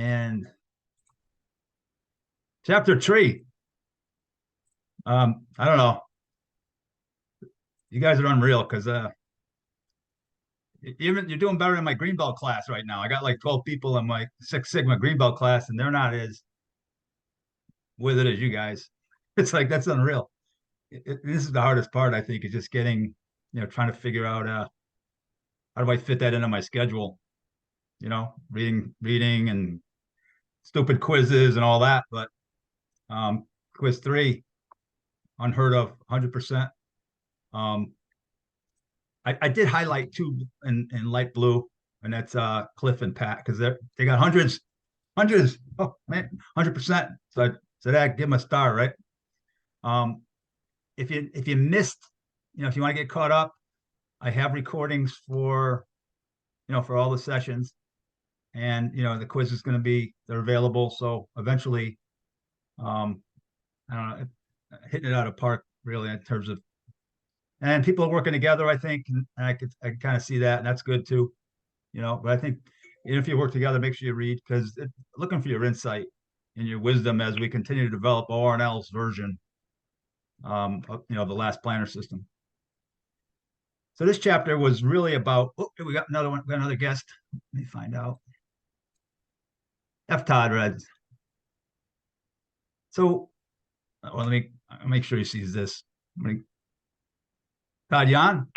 And chapter 3. I don't know. You guys are unreal because you're doing better in my Greenbelt class right now. I got like 12 people in my Six Sigma Greenbelt class, and they're not as with it as you guys. It's like that's unreal. This is the hardest part, I think, is just getting, trying to figure out how do I fit that into my schedule. Reading and stupid quizzes and all that. But quiz 3, unheard of, 100%. I did highlight 2 in light blue, and that's Cliff and Pat, because they got hundreds. Oh man, 100%. So that give them a star, right? If you missed, if you want to get caught up, I have recordings for all the sessions, and the quiz is going to they're available. So eventually, I don't know, hitting it out of park really in terms of, and people are working together, I think, and I can kind of see that, and that's good too, but I think if you work together, make sure you read, because looking for your insight and your wisdom as we continue to develop ORNL's version of the last planner system. So this chapter was really about, we got another one, we got another guest. Let me find out. F. Todd Reds. So, well, let me make sure he sees this. Todd, you on?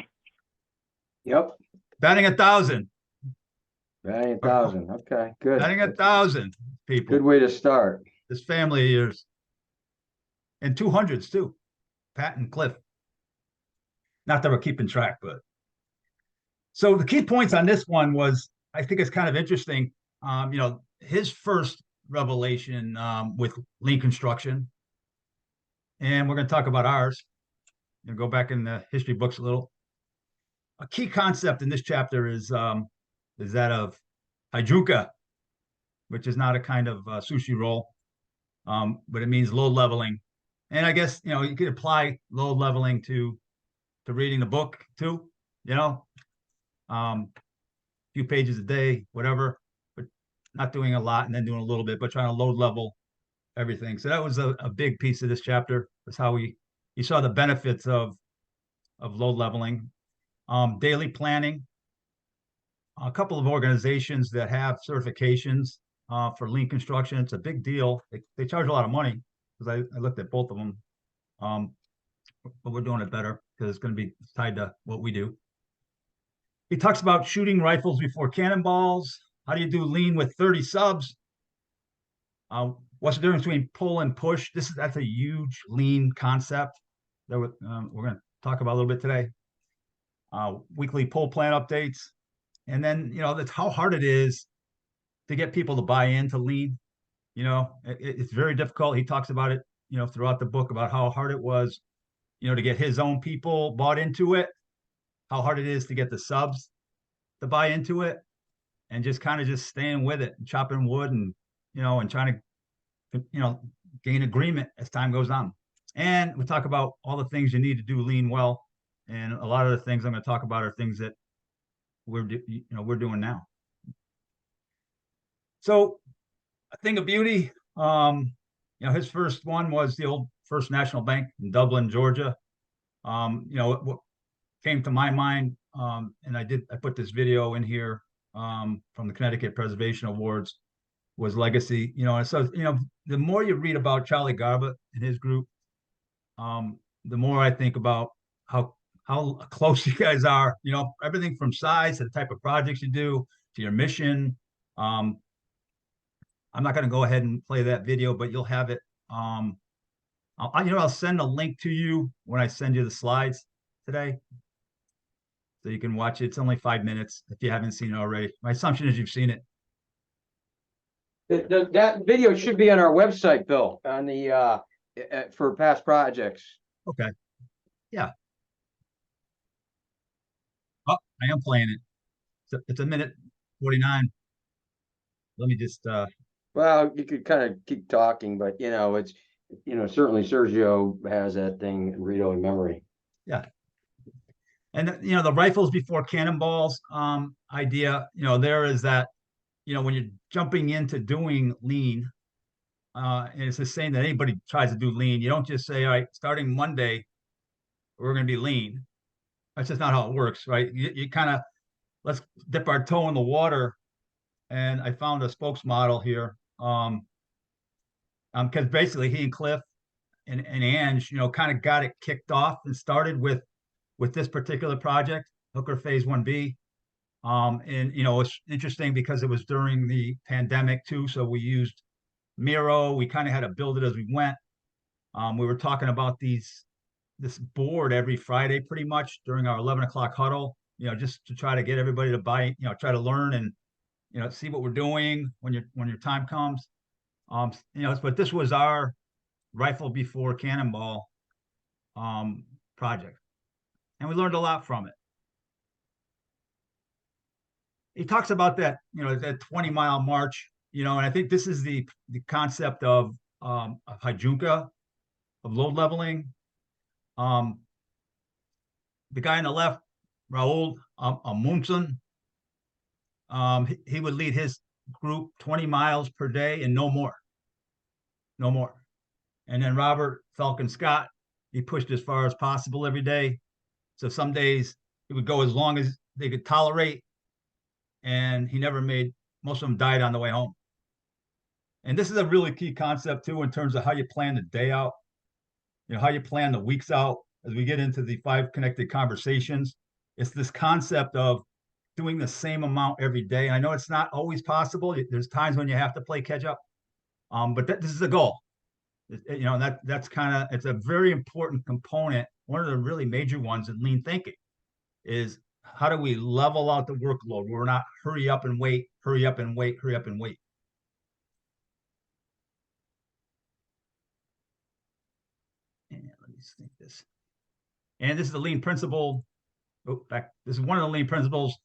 Yep. Batting 1,000. Batting 1,000. Okay, good. Batting 1,000 people. Good way to start. This family of yours. And 200s too. Pat and Cliff. Not that we're keeping track, but. So the key points on this one was, I think it's kind of interesting. His first revelation with lean construction. And we're going to talk about ours. Go back in the history books a little. A key concept in this chapter is that of hydruka, which is not a kind of sushi roll, but it means load leveling. And I guess you could apply load leveling to reading the book too. Few pages a day, whatever, but not doing a lot and then doing a little bit, but trying to load level everything. So that was a big piece of this chapter. That's how you saw the benefits of load leveling. Daily planning. A couple of organizations that have certifications for lean construction. It's a big deal. They charge a lot of money, because I looked at both of them. But we're doing it better because it's going to be tied to what we do. He talks about shooting rifles before cannonballs. How do you do lean with 30 subs? What's the difference between pull and push? That's a huge lean concept that we're going to talk about a little bit today. Weekly pull plan updates. And then, that's how hard it is to get people to buy into lean. It's very difficult. He talks about it, throughout the book, about how hard it was, to get his own people bought into it, how hard it is to get the subs to buy into it, and just kind of just staying with it and chopping wood and, and trying to, gain agreement as time goes on. And we talk about all the things you need to do lean well. And a lot of the things I'm going to talk about are things that we're doing now. So a thing of beauty, his first one was the old First National Bank in Dublin, Georgia. What came to my mind, and I put this video in here from the Connecticut Preservation Awards, was legacy. And so the more you read about Charlie Garbutt and his group, the more I think about how close you guys are. Everything from size to the type of projects you do to your mission. I'm not going to go ahead and play that video, but you'll have it. I'll send a link to you when I send you the slides today, so you can watch it. It's only 5 minutes if you haven't seen it already. My assumption is you've seen it. That video should be on our website, Bill, on the for past projects. Okay. Yeah. Oh, I am playing it. It's a minute 49. Let me just. Well, you could kind of keep talking, but it's certainly Sergio has that thing read-only memory. Yeah. And the rifles before cannonballs idea. There is that when you're jumping into doing lean, and it's the same that anybody tries to do lean, you don't just say, all right, starting Monday, we're going to be lean. That's just not how it works, right? You kind of, let's dip our toe in the water. And I found a spokesmodel here. Because basically he and Cliff and Ange, kind of got it kicked off and started with this particular project, Hooker Phase 1B. And it's interesting because it was during the pandemic too. So we used Miro. We kind of had to build it as we went. We were talking about this board every Friday pretty much during our 11 o'clock huddle, just to try to get everybody to buy, try to learn and, see what we're doing when your time comes. But this was our rifle before cannonball project. And we learned a lot from it. He talks about that, that 20-mile march, and I think this is the concept of Hajunka, of load leveling. The guy on the left, Raul Amundsen, he would lead his group 20 miles per day and no more. No more. And then Robert Falcon Scott, he pushed as far as possible every day. So some days he would go as long as they could tolerate. And he never most of them died on the way home. And this is a really key concept too, in terms of how you plan the day out, how you plan the weeks out. As we get into the 5 connected conversations, it's this concept of doing the same amount every day. And I know it's not always possible. There's times when you have to play catch up. But this is the goal. That's kind of, it's a very important component. One of the really major ones in lean thinking is how do we level out the workload? We're not hurry up and wait, hurry up and wait, hurry up and wait. And let me think this. And this is the lean principle. This is one of the lean principles.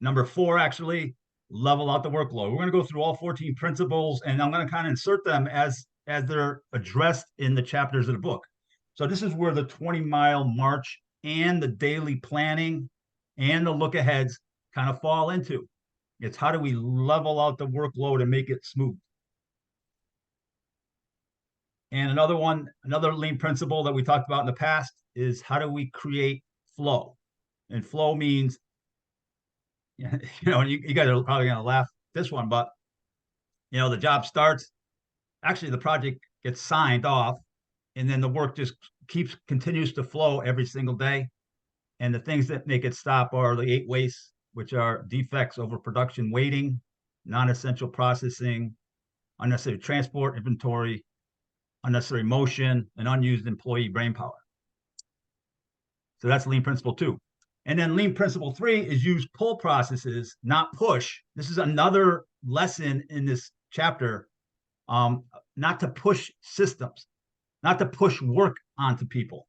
Number 4, actually, level out the workload. We're going to go through all 14 principles, and I'm going to kind of insert them as they're addressed in the chapters of the book. So this is where the 20-mile march and the daily planning and the look aheads kind of fall into. It's how do we level out the workload and make it smooth. And another lean principle that we talked about in the past is how do we create flow? And flow means, you guys are probably going to laugh at this one, but the job starts. Actually, the project gets signed off, and then the work just continues to flow every single day. And the things that make it stop are the 8 wastes, which are defects, overproduction, waiting, non-essential processing, unnecessary transport, inventory, unnecessary motion, and unused employee brain power. So that's lean principle 2. And then lean principle 3 is use pull processes, not push. This is another lesson in this chapter. Not to push systems, not to push work onto people.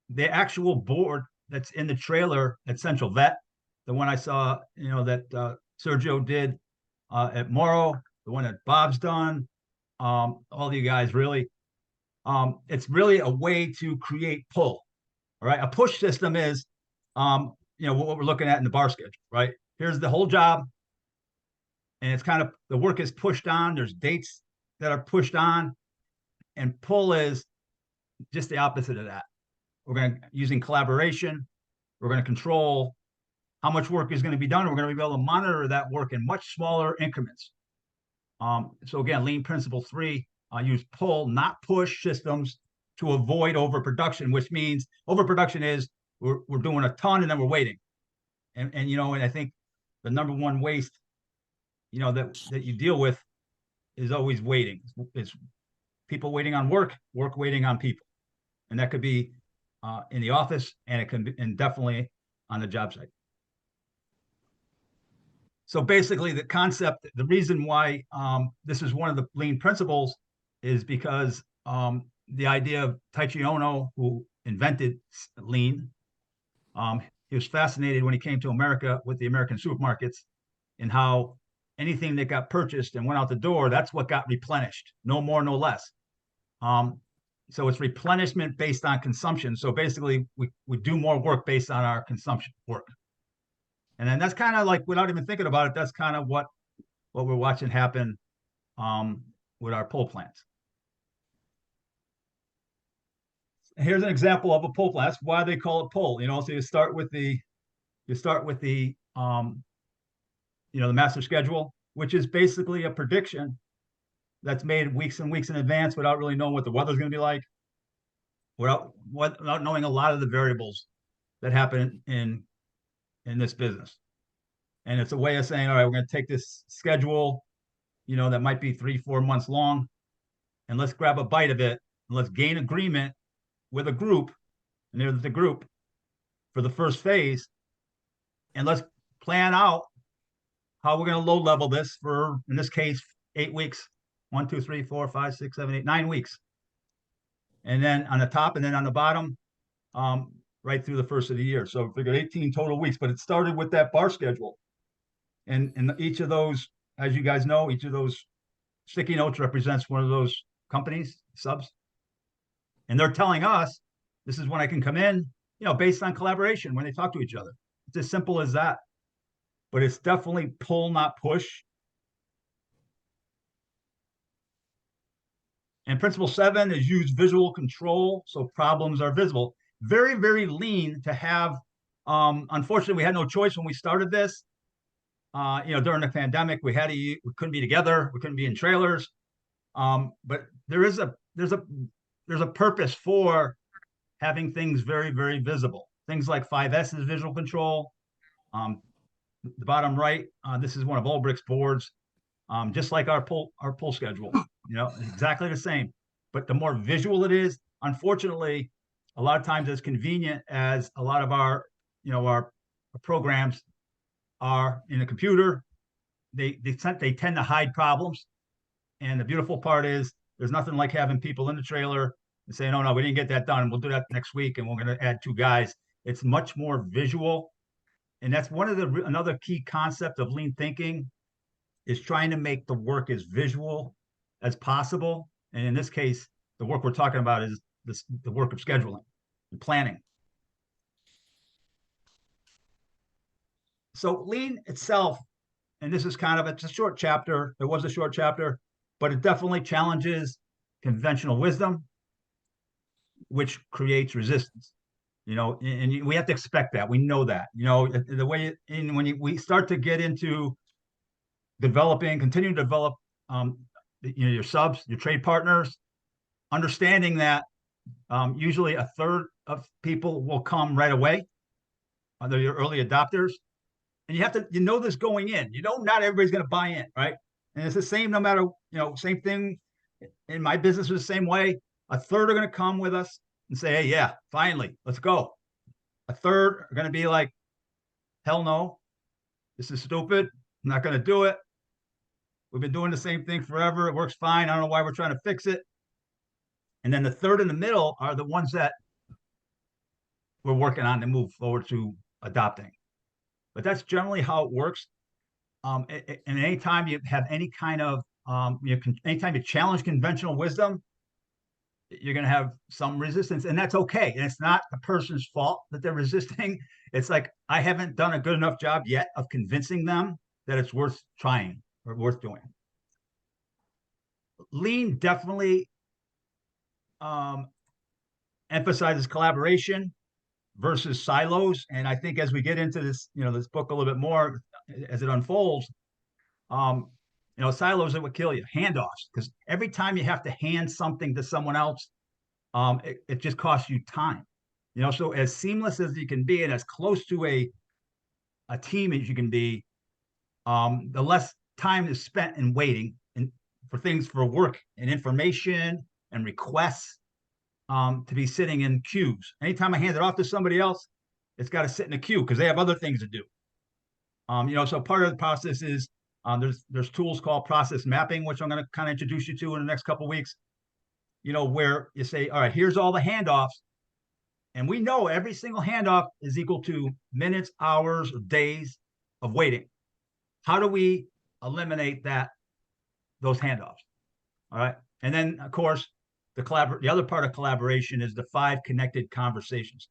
The actual board that's in the trailer at Central Vet, the one I saw, that Sergio did at Morrow, the one that Bob's done, all of you guys really, it's really a way to create pull. All right. A push system is, what we're looking at in the bar schedule, right? Here's the whole job. And it's kind of, the work is pushed on. There's dates that are pushed on. And pull is just the opposite of that. Using collaboration, we're going to control how much work is going to be done. We're going to be able to monitor that work in much smaller increments. So again, lean principle 3, use pull, not push systems to avoid overproduction, which means overproduction is we're doing a ton and then we're waiting. And I think the number 1 waste, that you deal with is always waiting. It's people waiting on work waiting on people. And that could be in the office, and it can be, and definitely on the job site. So basically the concept, the reason why this is one of the lean principles is because the idea of Taiichi Ohno, who invented lean, he was fascinated when he came to America with the American supermarkets and how anything that got purchased and went out the door, that's what got replenished, no more, no less. So it's replenishment based on consumption. So basically we do more work based on our consumption work. And then that's kind of like, without even thinking about it, that's kind of what we're watching happen with our pull plants. Here's an example of a pull plant. That's why they call it pull. So you start with the the master schedule, which is basically a prediction that's made weeks and weeks in advance without really knowing what the weather's going to be like, without knowing a lot of the variables that happen in this business. And it's a way of saying, all right, we're going to take this schedule, that might be 3-4 months long, and let's grab a bite of it and let's gain agreement with a group, and there's the group for the first phase, and let's plan out how we're going to load level this for, in this case, 8 weeks. 1, 2, 3, 4, 5, 6, 7, 8, 9 weeks. And then on the top and then on the bottom, right through the first of the year. So figure 18 total weeks, but it started with that bar schedule. And each of those, as you guys know, each of those sticky notes represents one of those companies, subs. And they're telling us, this is when I can come in, based on collaboration, when they talk to each other. It's as simple as that. But it's definitely pull, not push. And principle 7 is use visual control, so problems are visible. Very, very lean to have. Unfortunately, we had no choice when we started this. During the pandemic, we couldn't be together, we couldn't be in trailers. But there's a purpose for having things very, very visible. Things like 5S is visual control. The bottom right, this is one of Olbricht's boards, just like our pull schedule. Exactly the same. But the more visual it is, unfortunately, a lot of times as convenient as a lot of our programs are in a computer, they tend to hide problems. And the beautiful part is there's nothing like having people in the trailer and saying, "Oh no, we didn't get that done. We'll do that next week, and we're going to add 2 guys." It's much more visual, and that's another key concept of lean thinking is trying to make the work as visual as possible. And in this case, the work we're talking about is the work of scheduling and planning. So lean itself, and this is it's a short chapter. It was a short chapter, but it definitely challenges conventional wisdom, which creates resistance. And we have to expect that. We know that. The way we start to get into continue to develop, your subs, your trade partners, understanding that usually a third of people will come right away. They're your early adopters. And you have to, this going in. Not everybody's going to buy in, right? And it's the same no matter, same thing in my business is the same way. A third are going to come with us and say, "Hey, yeah, finally, let's go." A third are going to be like, "Hell no, this is stupid. I'm not going to do it. We've been doing the same thing forever. It works fine. I don't know why we're trying to fix it." And then the third in the middle are the ones that we're working on to move forward to adopting. But that's generally how it works. And anytime you have any kind of, anytime you challenge conventional wisdom, you're going to have some resistance, and that's okay. And it's not the person's fault that they're resisting. It's like, I haven't done a good enough job yet of convincing them that it's worth trying or worth doing. Lean definitely emphasizes collaboration versus silos. And I think as we get into this, this book a little bit more, as it unfolds, silos are what kill you. Handoffs, because every time you have to hand something to someone else, it just costs you time. So as seamless as you can be and as close to a team as you can be, the less time is spent in waiting and for work and information and requests to be sitting in queues. Anytime I hand it off to somebody else, it's got to sit in a queue because they have other things to do. So part of the process is there's tools called process mapping, which I'm going to kind of introduce you to in the next couple of weeks. Where you say, all right, here's all the handoffs, and we know every single handoff is equal to minutes, hours, or days of waiting. How do we eliminate those handoffs? All right, and then of course the other part of collaboration is the 5 connected conversations.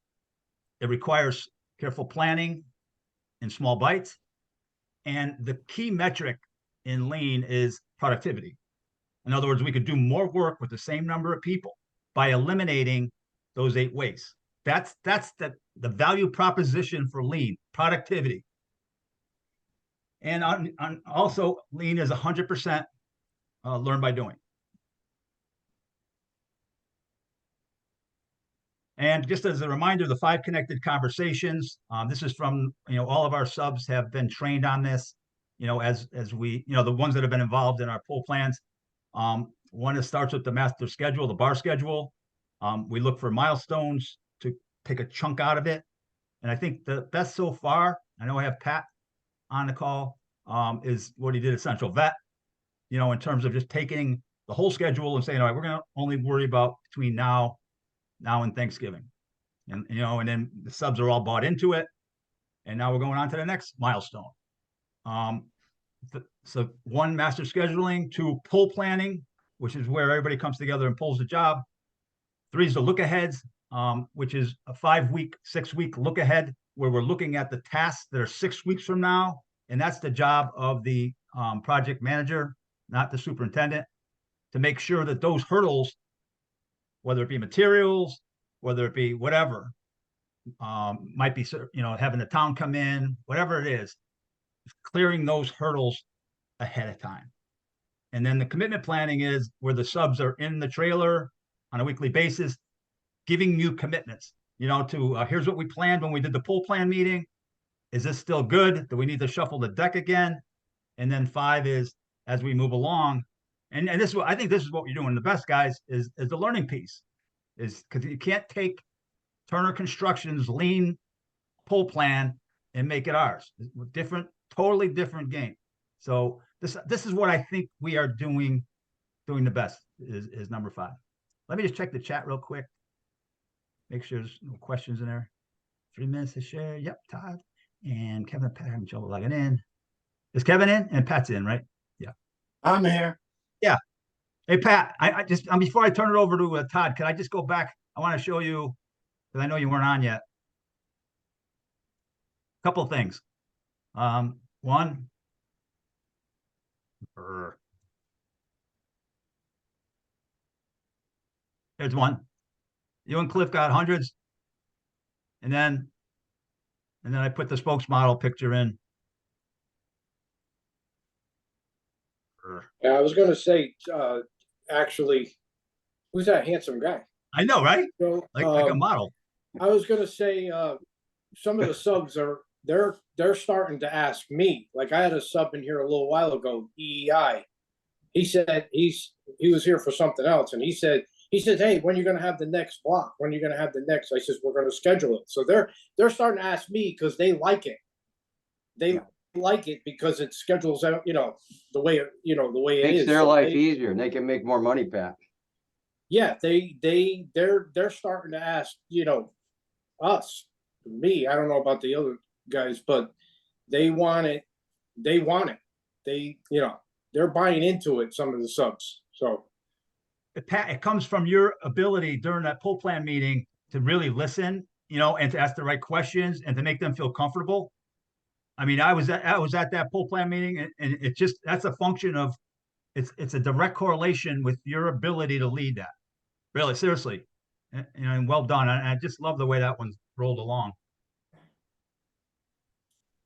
It requires careful planning, in small bites. And the key metric in lean is productivity. In other words, we could do more work with the same number of people by eliminating those 8 wastes. That's the value proposition for lean, productivity. And on also, lean is 100% learn by doing. And just as a reminder, the 5 connected conversations, this is from, all of our subs have been trained on this, as we, the ones that have been involved in our pull plans. One, it starts with the master schedule, the bar schedule. We look for milestones to pick a chunk out of it. And I think the best so far, I know I have Pat on the call, is what he did at Central Vet, in terms of just taking the whole schedule and saying, all right, we're going to only worry about between now and Thanksgiving. And, and then the subs are all bought into it. And now we're going on to the next milestone. So 1, master scheduling, 2, pull planning, which is where everybody comes together and pulls the job. 3 is the look aheads, which is a 5-week, 6-week look ahead, where we're looking at the tasks that are 6 weeks from now. And that's the job of the project manager, not the superintendent, to make sure that those hurdles, whether it be materials, whether it be whatever, might be, having the town come in, whatever it is, clearing those hurdles ahead of time. And then the commitment planning is where the subs are in the trailer on a weekly basis, giving you commitments, to here's what we planned when we did the pull plan meeting. Is this still good? Do we need to shuffle the deck again? And then 5 is as we move along. And this is what I think this is what you're doing the best, guys, is the learning piece. Is because you can't take Turner Construction's lean pull plan and make it ours. Different, totally different game. So this is what I think we are doing the best is number 5. Let me just check the chat real quick. Make sure there's no questions in there. 3 minutes to share. Yep, Todd and Kevin and Pat having trouble logging in. Is Kevin in? And Pat's in, right? Yeah. I'm here. Yeah. Hey, Pat, I just, before I turn it over to Todd, can I just go back? I want to show you, because I know you weren't on yet. A couple of things. One, there's one. You and Cliff got hundreds. And then I put the spokesmodel picture in. I was going to say, actually, who's that handsome guy? I know, right? So, Like a model. I was going to say, some of the subs they're starting to ask me. Like I had a sub in here a little while ago, EEI. He said he was here for something else, and he said, hey, when are you going to have the next block? When are you going to have the next? I says, we're going to schedule it. So they're starting to ask me because they like it. They like it because it schedules out, the way it Makes is. their life easier and they can make more money, Pat. Yeah, they're starting to ask, us, me. I don't know about the other guys, but they want it. They want it. They're buying into it. Some of the subs. So Pat, it comes from your ability during that pull plan meeting to really listen, and to ask the right questions and to make them feel comfortable. I mean, I was at that pull plan meeting, and it just, that's a function of, it's a direct correlation with your ability to lead that. Really, seriously, and well done. And I just love the way that one's rolled along.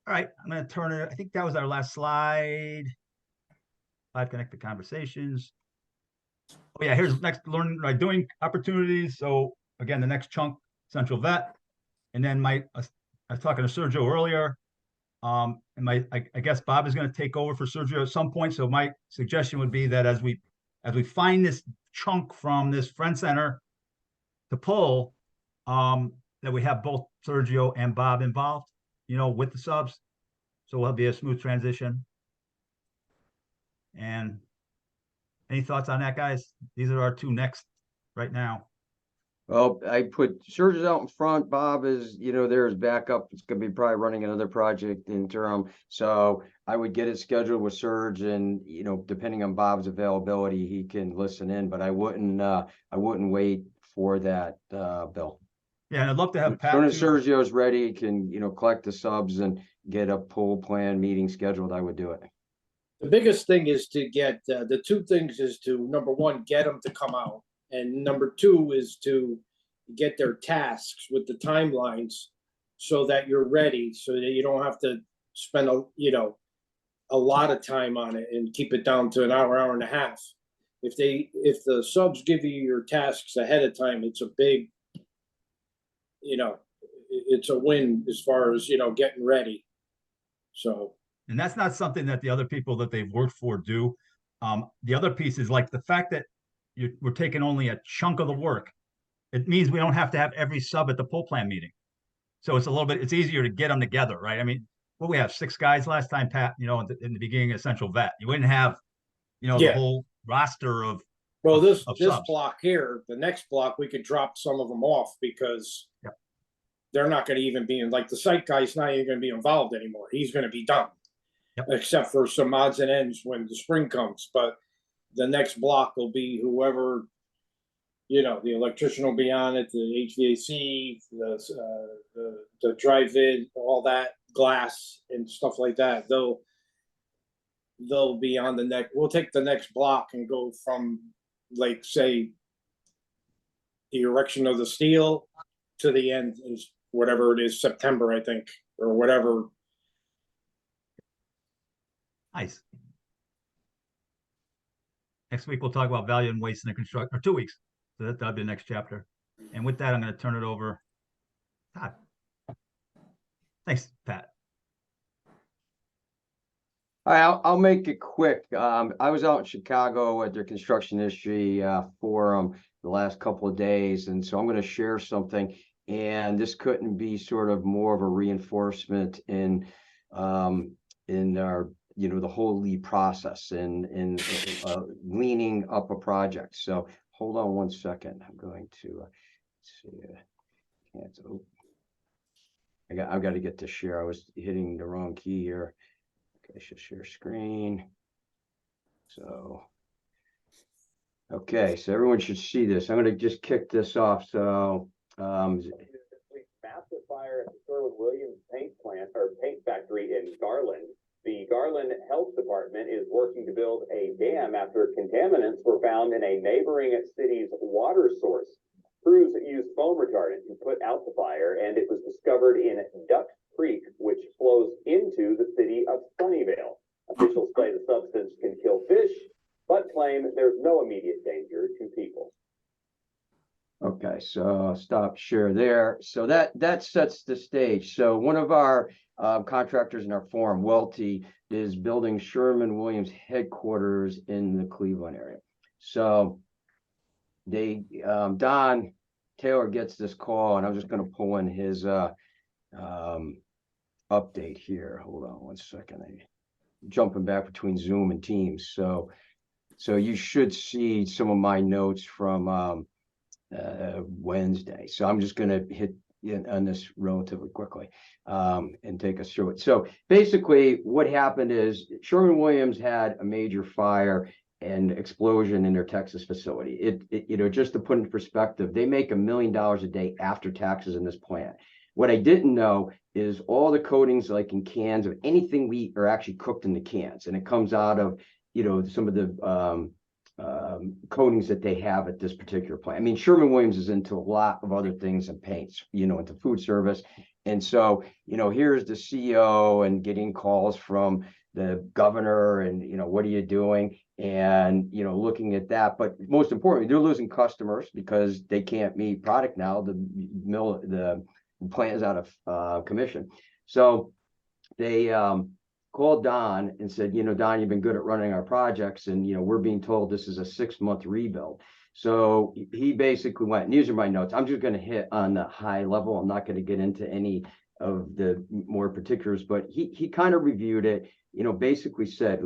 All right, I'm going to turn it. I think that was our last slide. 5 connected conversations. Oh yeah, here's next learning by doing opportunities. So again, the next chunk, Central Vet, and then I was talking to Sergio earlier. And I guess Bob is going to take over for Sergio at some point. So my suggestion would be that as we find this chunk from this Friend Center to pull, that we have both Sergio and Bob involved, with the subs. So it'll be a smooth transition. And any thoughts on that, guys? These are our 2 next right now. Well, I put Serge's out in front. Bob is, there's backup. It's going to be probably running another project interim. So I would get it scheduled with Serge, and, depending on Bob's availability, he can listen in, but I wouldn't wait for that, Bill. Yeah, and I'd love to have As Pat soon as too. Sergio's ready, can, collect the subs and get a poll plan meeting scheduled, I would do it. The biggest thing is to get, the two things is to, number one, get them to come out. And number two is to get their tasks with the timelines so that you're ready, so that you don't have to spend a lot of time on it and keep it down to an hour, hour and a half. If the subs give you your tasks ahead of time, it's a big, it's a win as far as, getting ready. So, And that's not something that the other people that they've worked for do. The other piece is like the fact that we're taking only a chunk of the work. It means we don't have to have every sub at the poll plan meeting. So it's easier to get them together, right? I mean, we have 6 guys last time, Pat, in the beginning of Central Vet. You wouldn't have, the Yeah. whole roster of well, this subs. block here, the next block, we could drop some of them off because Yep. they're not going to even be in, like the site guy's not even going to be involved anymore. He's going to be done. Yep. Except for some odds and ends when the spring comes. But the next block will be whoever, the electrician will be on it, the HVAC, the drive-in, all that glass and stuff like that. They'll be on the next. We'll take the next block and go from, like, say, the erection of the steel to the end is whatever it is, September, I think, or whatever. Nice. Next week, we'll talk about value and waste in the construction, or 2 weeks. So that'll be the next chapter. And with that, I'm going to turn it over. Todd. Thanks, Pat. All right, I'll make it quick. I was out in Chicago at their construction industry forum the last couple of days, and so I'm going to share something. And this couldn't be sort of more of a reinforcement in our the whole lead process and leaning up a project. So hold on one second. I'm going to see. I've got to get to share. I was hitting the wrong key here. Okay, I should share screen. So, okay, so everyone should see this. I'm going to just kick this off. So, massive fire at the Sherwin-Williams paint plant or paint factory in Garland. The Garland Health Department is working to build a dam after contaminants were found in a neighboring city's water source. Crews used foam retardant to put out the fire, and it was discovered in Duck Creek, which flows into the city of Sunnyvale. Officials say the substance can kill fish, but claim there's no immediate danger to people. Okay, so stop share there. So that sets the stage. So one of our contractors in our forum, Welty, is building Sherwin-Williams headquarters in the Cleveland area. So Don Taylor gets this call, and I'm just going to pull in his update here. Hold on one second. I'm jumping back between Zoom and Teams. So you should see some of my notes from Wednesday. So I'm just going to hit on this relatively quickly and take us through it. So basically what happened is Sherwin-Williams had a major fire and explosion in their Texas facility. It just to put in perspective, they make $1 million a day after taxes in this plant. What I didn't know is all the coatings, like in cans of anything we eat, are actually cooked in the cans, and it comes out of some of the coatings that they have at this particular plant. I mean, Sherwin-Williams is into a lot of other things and paints, into food service. And so, here's the CEO and getting calls from the governor and, what are you doing? And, looking at that, but most importantly, they're losing customers because they can't meet product now. The plant is out of commission. So they called Don and said, Don, you've been good at running our projects, and we're being told this is a 6-month rebuild. So he basically went, and these are my notes. I'm just going to hit on the high level. I'm not going to get into any of the more particulars, but he kind of reviewed it, basically said,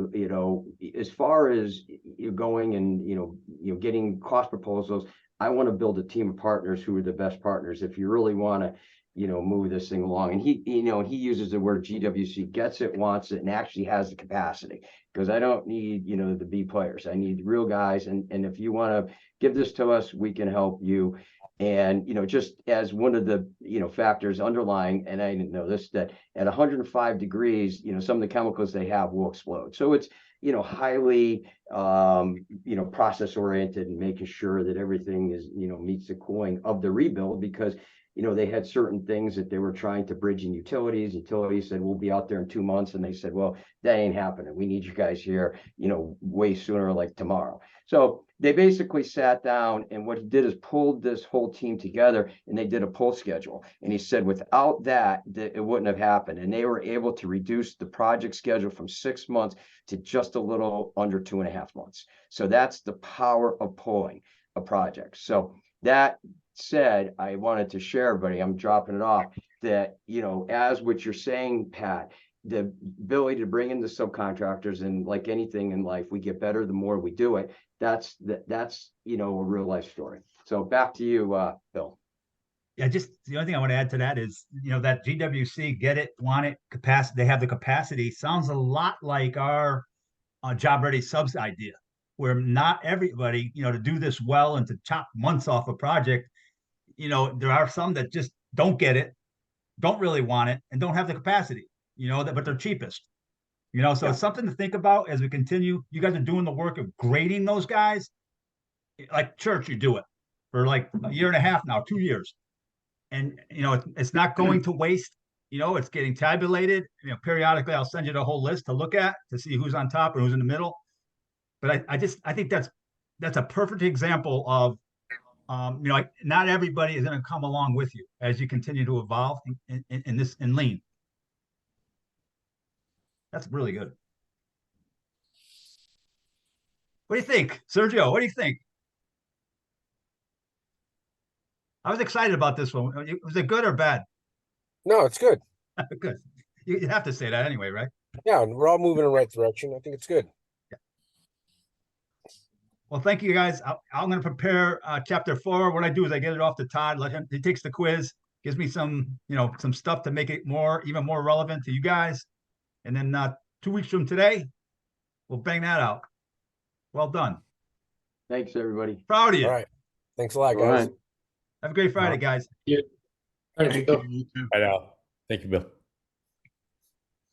as far as you're going and, getting cost proposals, I want to build a team of partners who are the best partners. If you really want to move this thing along. And he uses the word GWC gets it, wants it, and actually has the capacity, because I don't need, the B players. I need real guys. And if you want to give this to us, we can help you. And, just as one of the, factors underlying, and I didn't know this, that at 105 degrees, some of the chemicals they have will explode. So it's, highly, process oriented, and making sure that everything is, meets the cooling of the rebuild, because, they had certain things that they were trying to bridge in utilities. Utilities said, we'll be out there in 2 months. And they said, well, that ain't happening. We need you guys here, way sooner, like tomorrow. So they basically sat down, and what he did is pulled this whole team together, and they did a pull schedule. And he said, without that, it wouldn't have happened. And they were able to reduce the project schedule from 6 months to just a little under 2.5 months. So that's the power of pulling a project. So that said, I wanted to share, everybody, I'm dropping it off, that, as what you're saying, Pat, the ability to bring in the subcontractors, and like anything in life, we get better the more we do it. That's a real life story. So back to you, Bill. Yeah, just the only thing I want to add to that is, that GWC get it, want it, capacity, they have the capacity, sounds a lot like our job ready subs idea, where not everybody, to do this well and to chop months off a project, there are some that just don't get it, don't really want it, and don't have the capacity, but they're cheapest. So it's something to think about as we continue. You guys are doing the work of grading those guys. Like church, you do it for like a year and a half now, 2 years. And, it's not going to waste. It's getting tabulated. Periodically, I'll send you the whole list to look at to see who's on top and who's in the middle. But I think that's a perfect example of, not everybody is going to come along with you as you continue to evolve in lean. That's really good. What do you think, Sergio? What do you think? I was excited about this one. Was it good or bad? No, it's good. Good. You have to say that anyway, right? Yeah, we're all moving in the right direction. I think it's good. Well, thank you guys. I'm going to prepare chapter 4. What I do is I get it off to Todd. He takes the quiz, gives me some stuff to make it even more relevant to you guys. And then 2 weeks from today, we'll bang that out. Well done. Thanks, everybody. Proud of you. All right. Thanks a lot, All guys. right. Have a great Friday, guys. Thank you. I know. Thank you, Bill.